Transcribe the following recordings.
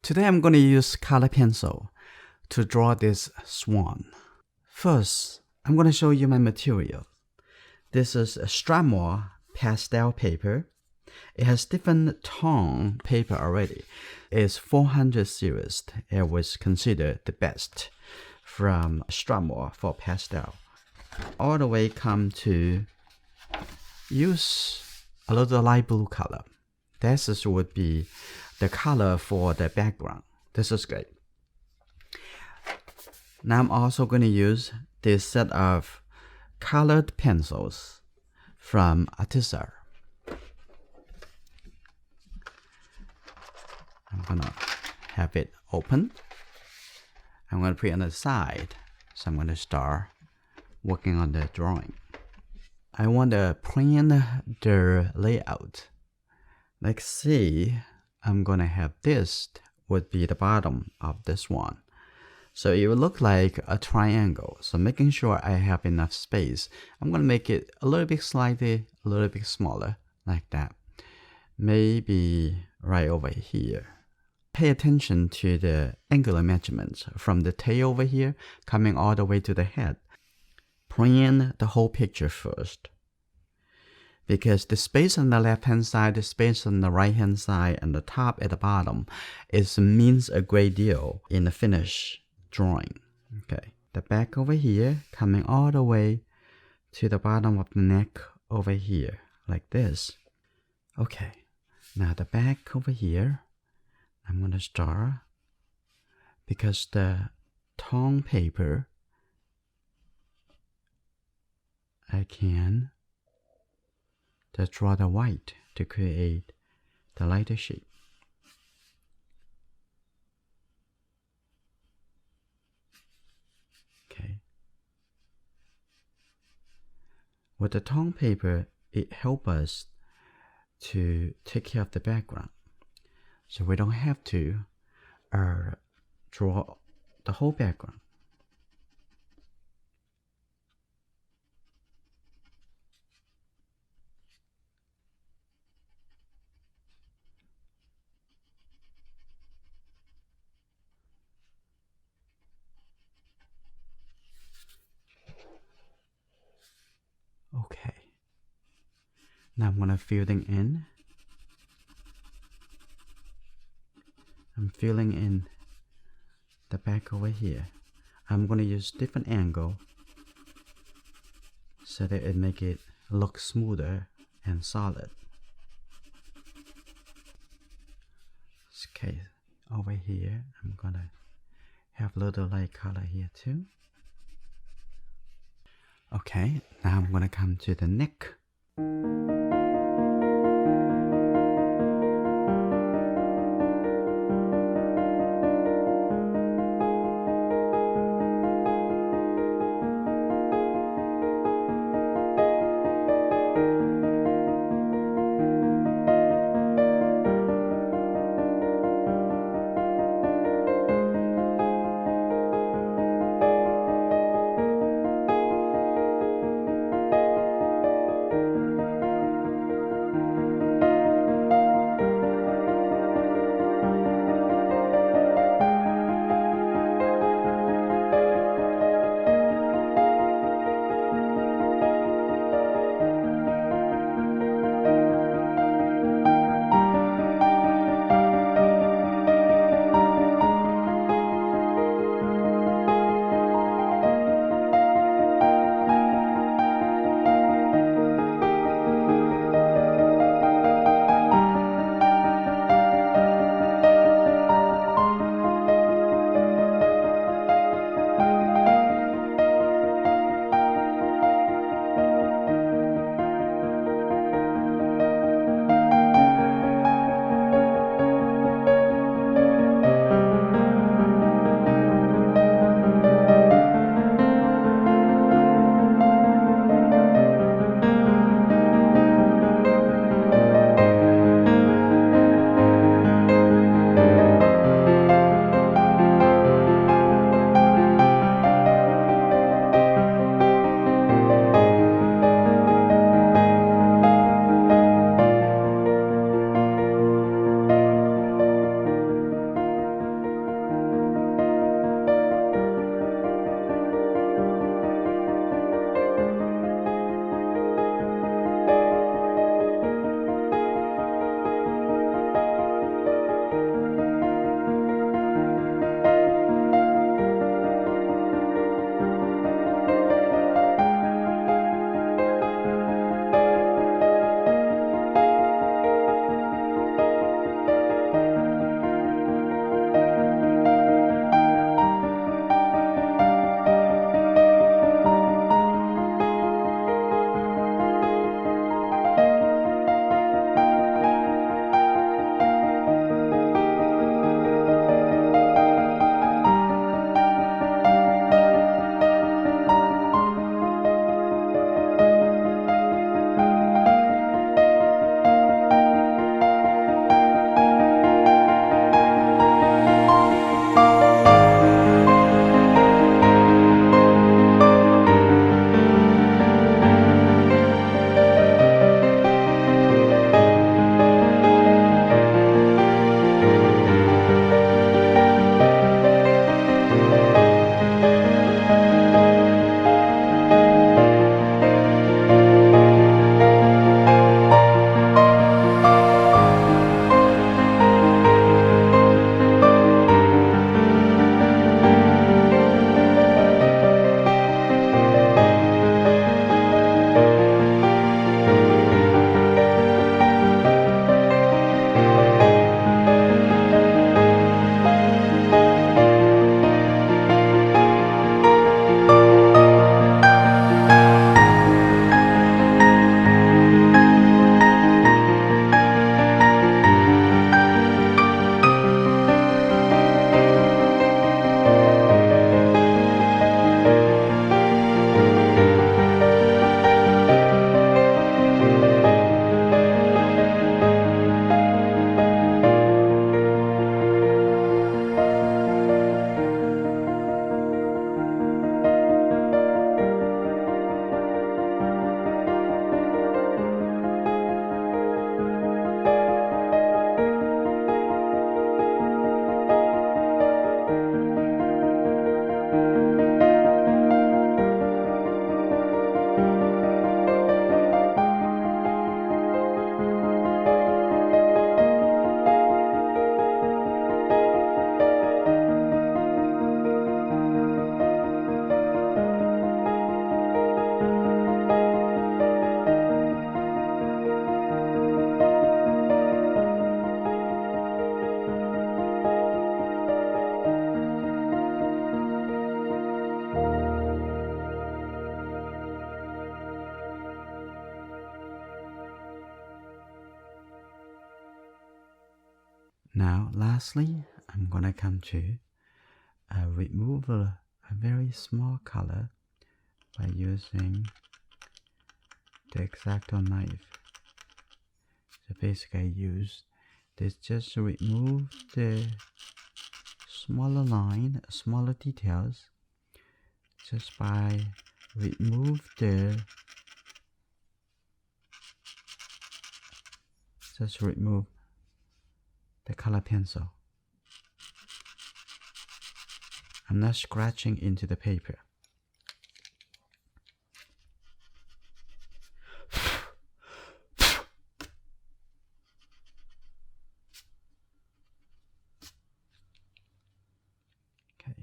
Today I'm going to use color pencil to draw this swan. First, I'm going to show you my material. This is a Strathmore pastel paper. It has different tone paper already. It's 400 series. It was considered the best from Strathmore for pastel. All the way come to use a little light blue color. This would be the color for the background. This is great. Now I'm also going to use this set of colored pencils from Artisa. I'm going to have it open. I'm going to put it on the side. So I'm going to start working on the drawing. I want to plan the layout. Like say, I'm going to have this would be the bottom of this one. So it will look like a triangle. So making sure I have enough space, I'm going to make it a little bit slightly, a little bit smaller, like that. Maybe right over here. Pay attention to the angular measurements from the tail over here, coming all the way to the head. Plan the whole picture first. Because the space on the left-hand side, the space on the right-hand side, and the top at the bottom means a great deal in the finished drawing. Okay, the back over here, coming all the way to the bottom of the neck over here, like this. Okay, now the back over here, I'm going to start, because the tone paper, I can just draw the white to create the lighter shape. Okay. With the tone paper, it helps us to take care of the background. So we don't have to draw the whole background. Okay. Now I'm going to fill in. I'm filling in the back over here. I'm going to use different angle so that it make it look smoother and solid. Okay, over here I'm going to have a little light color here too. Okay, now I'm going to come to the neck. lastly, I'm gonna come to remove a very small color by using the X-Acto knife. So basically I use this just to remove the smaller line, smaller details, just by remove the color pencil. I'm not scratching into the paper. Okay.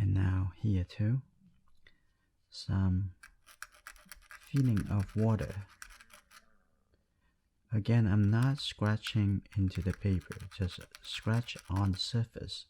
And now here too, some feeling of water. Again, I'm not scratching into the paper, just scratch on the surface.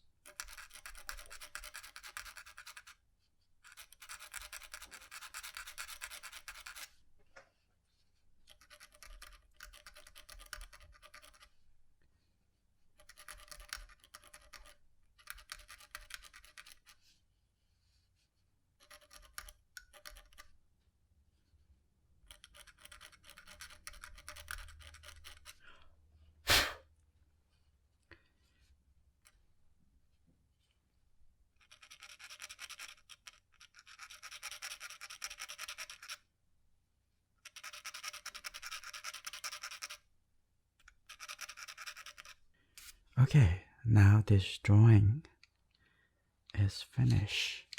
Okay, now this drawing is finished.